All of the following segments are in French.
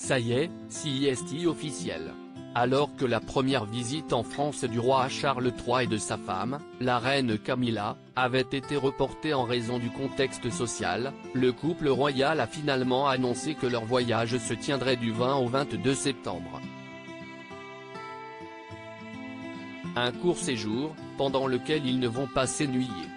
Ça y est, c'est officiel. Alors que la première visite en France du roi Charles III et de sa femme, la reine Camilla, avait été reportée en raison du contexte social, le couple royal a finalement annoncé que leur voyage se tiendrait du 20 au 22 septembre. Un court séjour, pendant lequel ils ne vont pas s'ennuyer.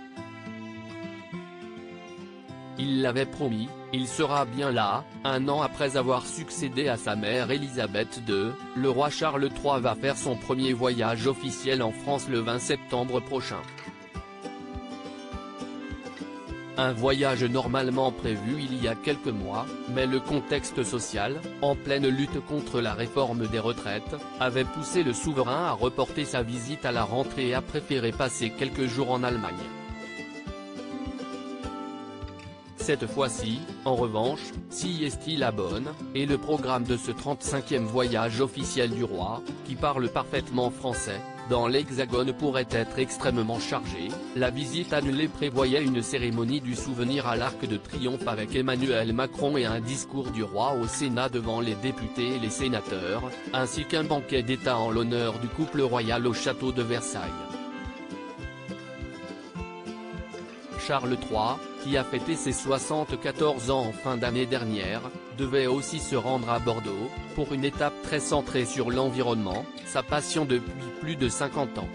Il l'avait promis, il sera bien là. Un an après avoir succédé à sa mère Elisabeth II, le roi Charles III va faire son premier voyage officiel en France le 20 septembre prochain. Un voyage normalement prévu il y a quelques mois, mais le contexte social, en pleine lutte contre la réforme des retraites, avait poussé le souverain à reporter sa visite à la rentrée et a préféré passer quelques jours en Allemagne. Cette fois-ci, en revanche, c'est la bonne, et le programme de ce 35e voyage officiel du roi, qui parle parfaitement français, dans l'Hexagone pourrait être extrêmement chargé. La visite annulée prévoyait une cérémonie du souvenir à l'Arc de Triomphe avec Emmanuel Macron et un discours du roi au Sénat devant les députés et les sénateurs, ainsi qu'un banquet d'État en l'honneur du couple royal au château de Versailles. Charles III, qui a fêté ses 74 ans en fin d'année dernière, devait aussi se rendre à Bordeaux, pour une étape très centrée sur l'environnement, sa passion depuis plus de 50 ans.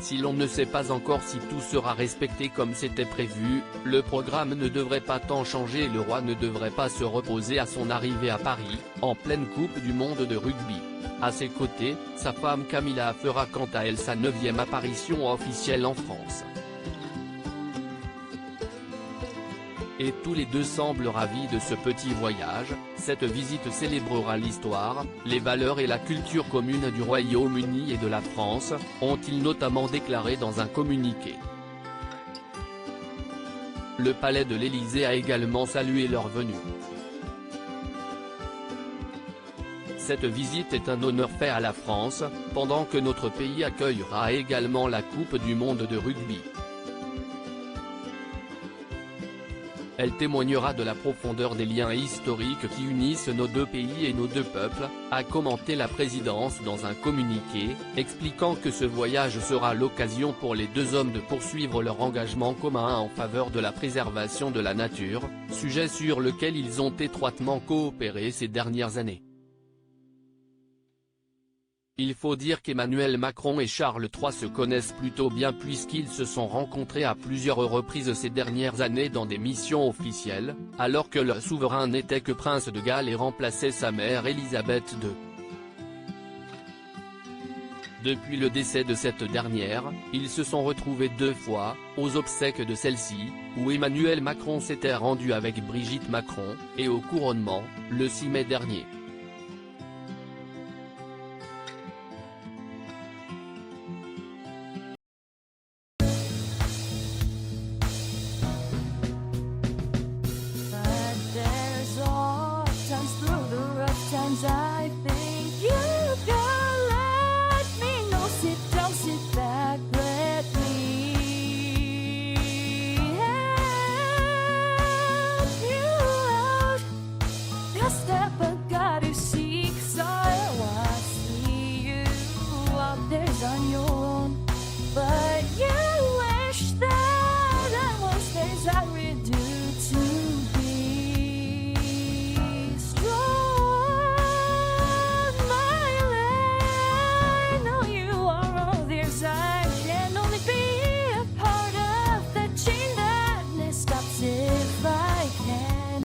Si l'on ne sait pas encore si tout sera respecté comme c'était prévu, le programme ne devrait pas tant changer et le roi ne devrait pas se reposer à son arrivée à Paris, en pleine Coupe du monde de rugby. À ses côtés, sa femme Camilla fera quant à elle sa 9e apparition officielle en France. Et tous les deux semblent ravis de ce petit voyage. Cette visite célébrera l'histoire, les valeurs et la culture commune du Royaume-Uni et de la France, ont-ils notamment déclaré dans un communiqué. Le palais de l'Élysée a également salué leur venue. Cette visite est un honneur fait à la France, pendant que notre pays accueillera également la Coupe du monde de rugby. Elle témoignera de la profondeur des liens historiques qui unissent nos deux pays et nos deux peuples, a commenté la présidence dans un communiqué, expliquant que ce voyage sera l'occasion pour les deux hommes de poursuivre leur engagement commun en faveur de la préservation de la nature, sujet sur lequel ils ont étroitement coopéré ces dernières années. Il faut dire qu'Emmanuel Macron et Charles III se connaissent plutôt bien puisqu'ils se sont rencontrés à plusieurs reprises ces dernières années dans des missions officielles, alors que le souverain n'était que prince de Galles et remplaçait sa mère Elisabeth II. Depuis le décès de cette dernière, ils se sont retrouvés 2 fois, aux obsèques de celle-ci, où Emmanuel Macron s'était rendu avec Brigitte Macron, et au couronnement, le 6 mai dernier.